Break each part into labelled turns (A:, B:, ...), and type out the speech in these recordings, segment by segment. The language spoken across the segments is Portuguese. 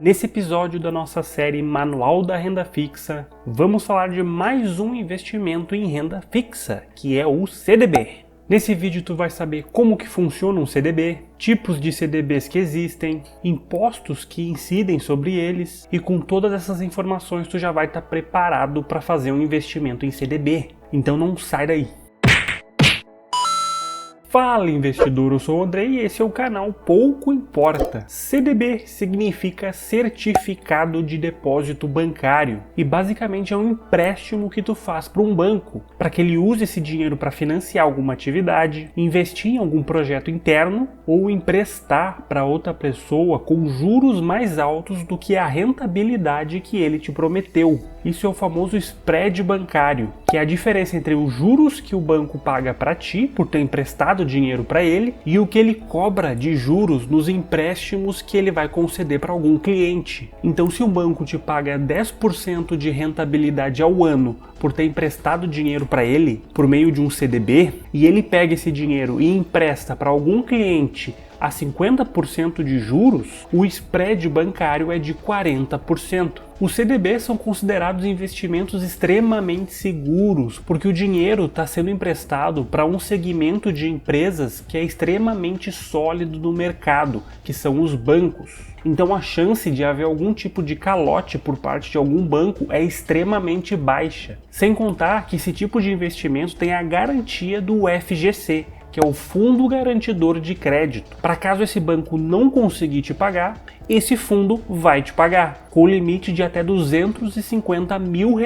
A: Nesse episódio da nossa série Manual da Renda Fixa, vamos falar de mais um investimento em renda fixa, que é o CDB. Nesse vídeo tu vai saber como que funciona um CDB, tipos de CDBs que existem, impostos que incidem sobre eles, e com todas essas informações tu já vai estar preparado para fazer um investimento em CDB. Então não sai daí! Fala investidor, eu sou o Andrei e esse é o canal Pouco Importa. CDB significa Certificado de Depósito Bancário e basicamente é um empréstimo que tu faz para um banco, para que ele use esse dinheiro para financiar alguma atividade, investir em algum projeto interno ou emprestar para outra pessoa com juros mais altos do que a rentabilidade que ele te prometeu. Isso é o famoso spread bancário, que é a diferença entre os juros que o banco paga para ti por ter emprestado dinheiro para ele e o que ele cobra de juros nos empréstimos que ele vai conceder para algum cliente. Então, se o banco te paga 10% de rentabilidade ao ano por ter emprestado dinheiro para ele por meio de um CDB e ele pega esse dinheiro e empresta para algum cliente a 50% de juros, o spread bancário é de 40%. Os CDBs são considerados investimentos extremamente seguros, porque o dinheiro está sendo emprestado para um segmento de empresas que é extremamente sólido no mercado, que são os bancos. Então a chance de haver algum tipo de calote por parte de algum banco é extremamente baixa. Sem contar que esse tipo de investimento tem a garantia do FGC, que é o Fundo Garantidor de Crédito. Para caso esse banco não conseguir te pagar, esse fundo vai te pagar, com limite de até R$250 mil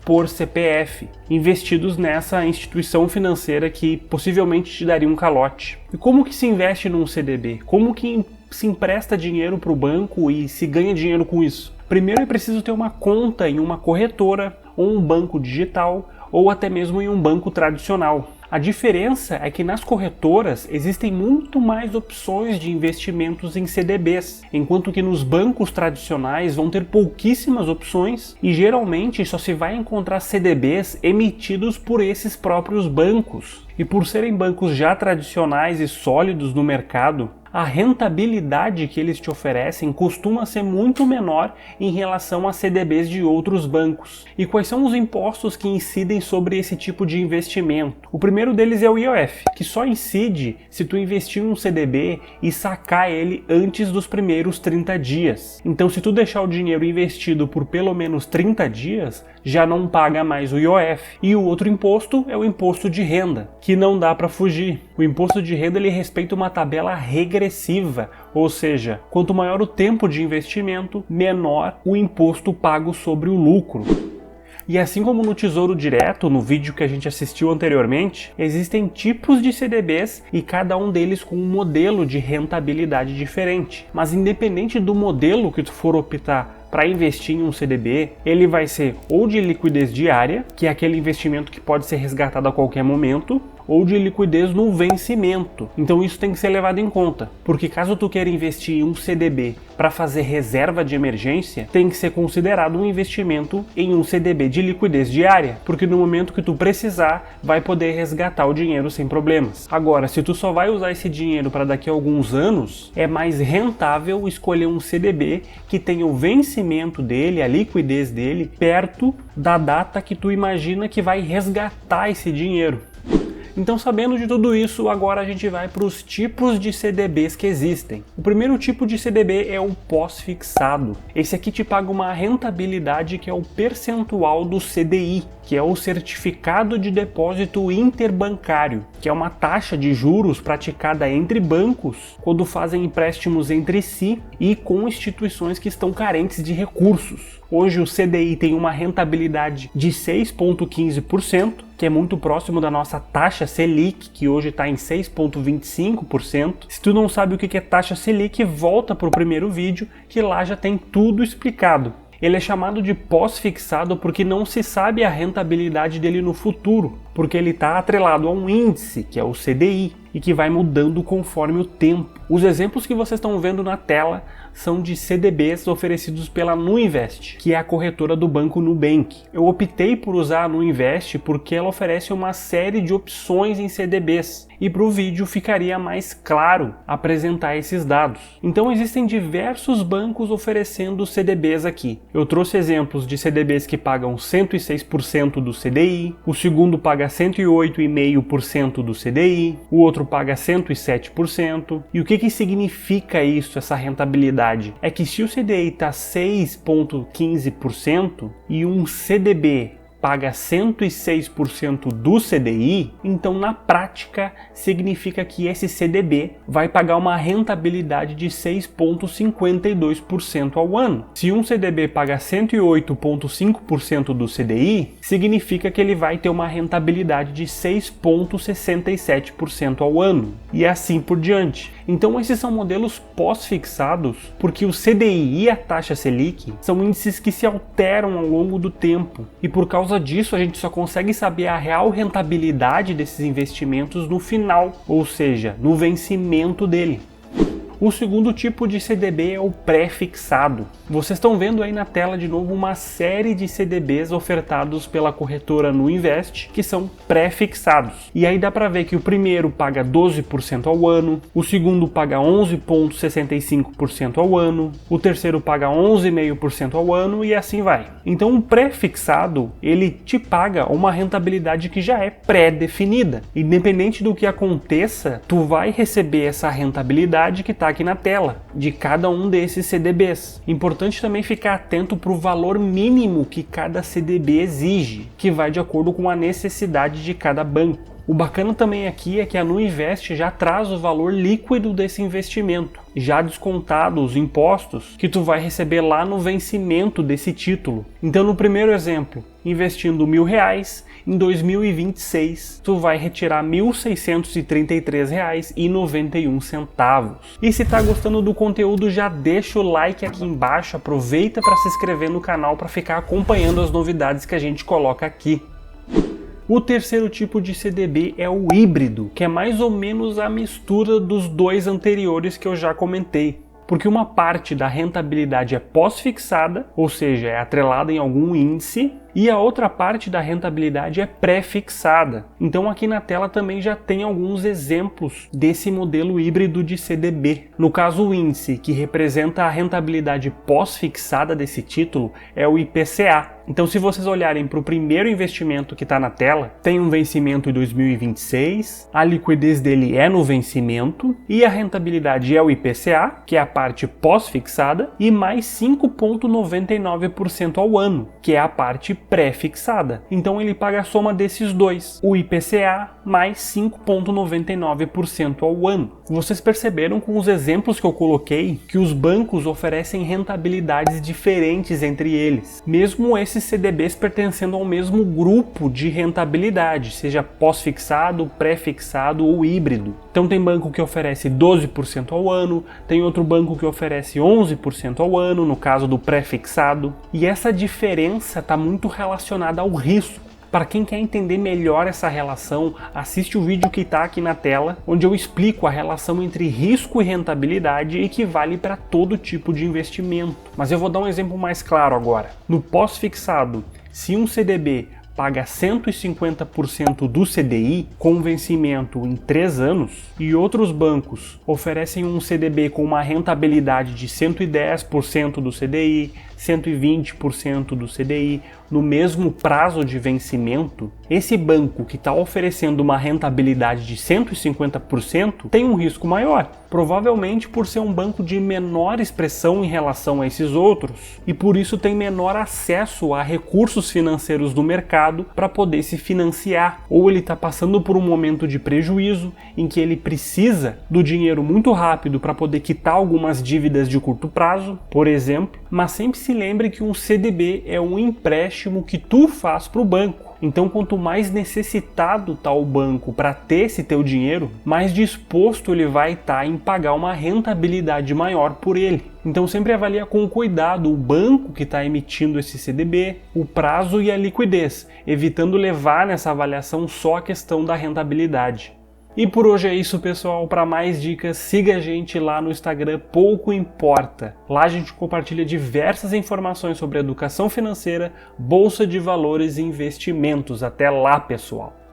A: por CPF, investidos nessa instituição financeira que possivelmente te daria um calote. E como que se investe num CDB? Como que se empresta dinheiro para o banco e se ganha dinheiro com isso? Primeiro é preciso ter uma conta em uma corretora, ou um banco digital, ou até mesmo em um banco tradicional. A diferença é que nas corretoras existem muito mais opções de investimentos em CDBs, enquanto que nos bancos tradicionais vão ter pouquíssimas opções e geralmente só se vai encontrar CDBs emitidos por esses próprios bancos. E por serem bancos já tradicionais e sólidos no mercado, a rentabilidade que eles te oferecem costuma ser muito menor em relação a CDBs de outros bancos. E quais são os impostos que incidem sobre esse tipo de investimento? O primeiro deles é o IOF, que só incide se tu investir em um CDB e sacar ele antes dos primeiros 30 dias. Então, se tu deixar o dinheiro investido por pelo menos 30 dias, já não paga mais o IOF. E o outro imposto é o imposto de renda, que não dá para fugir. O imposto de renda ele respeita uma tabela regressiva, ou seja, quanto maior o tempo de investimento, menor o imposto pago sobre o lucro. E assim como no Tesouro Direto, no vídeo que a gente assistiu anteriormente, existem tipos de CDBs e cada um deles com um modelo de rentabilidade diferente. Mas independente do modelo que tu for optar para investir em um CDB, ele vai ser ou de liquidez diária, que é aquele investimento que pode ser resgatado a qualquer momento, ou de liquidez no vencimento. Então isso tem que ser levado em conta, porque caso tu queira investir em um CDB para fazer reserva de emergência, tem que ser considerado um investimento em um CDB de liquidez diária, porque no momento que tu precisar, vai poder resgatar o dinheiro sem problemas. Agora, se tu só vai usar esse dinheiro para daqui a alguns anos, é mais rentável escolher um CDB que tenha o vencimento dele, a liquidez dele, perto da data que tu imagina que vai resgatar esse dinheiro. Então, sabendo de tudo isso, agora a gente vai para os tipos de CDBs que existem. O primeiro tipo de CDB é o pós-fixado. Esse aqui te paga uma rentabilidade que é o percentual do CDI, que é o Certificado de Depósito Interbancário, que é uma taxa de juros praticada entre bancos quando fazem empréstimos entre si e com instituições que estão carentes de recursos. Hoje o CDI tem uma rentabilidade de 6,15%, que é muito próximo da nossa taxa Selic, que hoje está em 6,25%. Se tu não sabe o que é taxa Selic, volta para o primeiro vídeo, que lá já tem tudo explicado. Ele é chamado de pós-fixado porque não se sabe a rentabilidade dele no futuro, porque ele está atrelado a um índice, que é o CDI, e que vai mudando conforme o tempo. Os exemplos que vocês estão vendo na tela são de CDBs oferecidos pela Nuinvest, que é a corretora do banco Nubank. Eu optei por usar a Nuinvest porque ela oferece uma série de opções em CDBs e para o vídeo ficaria mais claro apresentar esses dados. Então existem diversos bancos oferecendo CDBs aqui. Eu trouxe exemplos de CDBs que pagam 106% do CDI, o segundo paga 108,5% do CDI, o outro paga 107%. E o que significa isso, essa rentabilidade? É que se o CDI está 6,15% e um CDB paga 106% do CDI, então na prática significa que esse CDB vai pagar uma rentabilidade de 6,52% ao ano. Se um CDB paga 108,5% do CDI, significa que ele vai ter uma rentabilidade de 6,67% ao ano, e assim por diante. Então esses são modelos pós-fixados, porque o CDI e a taxa Selic são índices que se alteram ao longo do tempo, e por causa disso a gente só consegue saber a real rentabilidade desses investimentos no final, ou seja, no vencimento dele. O segundo tipo de CDB é o pré-fixado. Vocês estão vendo aí na tela de novo uma série de CDBs ofertados pela corretora Nuinvest que são pré-fixados. E aí dá para ver que o primeiro paga 12% ao ano, o segundo paga 11,65% ao ano, o terceiro paga 11,5% ao ano e assim vai. Então o pré-fixado, ele te paga uma rentabilidade que já é pré-definida. Independente do que aconteça, tu vai receber essa rentabilidade que está aqui na tela, de cada um desses CDBs. Importante também ficar atento para o valor mínimo que cada CDB exige, que vai de acordo com a necessidade de cada banco. O bacana também aqui é que a Nuinvest já traz o valor líquido desse investimento, já descontado os impostos que tu vai receber lá no vencimento desse título. Então no primeiro exemplo, investindo R$1.000, em 2026 tu vai retirar R$ 1.633,91. E se tá gostando do conteúdo, já deixa o like aqui embaixo, aproveita para se inscrever no canal para ficar acompanhando as novidades que a gente coloca aqui. O terceiro tipo de CDB é o híbrido, que é mais ou menos a mistura dos dois anteriores que eu já comentei. Porque uma parte da rentabilidade é pós-fixada, ou seja, é atrelada em algum índice, e a outra parte da rentabilidade é pré-fixada. Então aqui na tela também já tem alguns exemplos desse modelo híbrido de CDB. No caso, o índice que representa a rentabilidade pós-fixada desse título é o IPCA. Então se vocês olharem para o primeiro investimento que está na tela, tem um vencimento em 2026, a liquidez dele é no vencimento, e a rentabilidade é o IPCA, que é a parte pós-fixada, e mais 5,99% ao ano, que é a parte pré-fixada. Então ele paga a soma desses dois, o IPCA mais 5,99% ao ano. Vocês perceberam com os exemplos que eu coloquei que os bancos oferecem rentabilidades diferentes entre eles, mesmo esses CDBs pertencendo ao mesmo grupo de rentabilidade, seja pós-fixado, pré-fixado ou híbrido. Então tem banco que oferece 12% ao ano, tem outro banco que oferece 11% ao ano, no caso do pré-fixado, e essa diferença está muito relacionada ao risco. Para quem quer entender melhor essa relação, assiste o vídeo que está aqui na tela, onde eu explico a relação entre risco e rentabilidade e que vale para todo tipo de investimento. Mas eu vou dar um exemplo mais claro agora. No pós-fixado, se um CDB paga 150% do CDI com vencimento em 3 anos e outros bancos oferecem um CDB com uma rentabilidade de 110% do CDI, 120% do CDI no mesmo prazo de vencimento, esse banco que está oferecendo uma rentabilidade de 150% tem um risco maior, provavelmente por ser um banco de menor expressão em relação a esses outros e por isso tem menor acesso a recursos financeiros do mercado para poder se financiar, ou ele está passando por um momento de prejuízo em que ele precisa do dinheiro muito rápido para poder quitar algumas dívidas de curto prazo, por exemplo. Mas sempre se lembre que um CDB é um empréstimo que tu faz para o banco. Então quanto mais necessitado está o banco para ter esse teu dinheiro, mais disposto ele vai estar em pagar uma rentabilidade maior por ele. Então sempre avalia com cuidado o banco que está emitindo esse CDB, o prazo e a liquidez, evitando levar nessa avaliação só a questão da rentabilidade. E por hoje é isso, pessoal. Para mais dicas, siga a gente lá no Instagram Pouco Importa. Lá a gente compartilha diversas informações sobre educação financeira, bolsa de valores e investimentos. Até lá, pessoal!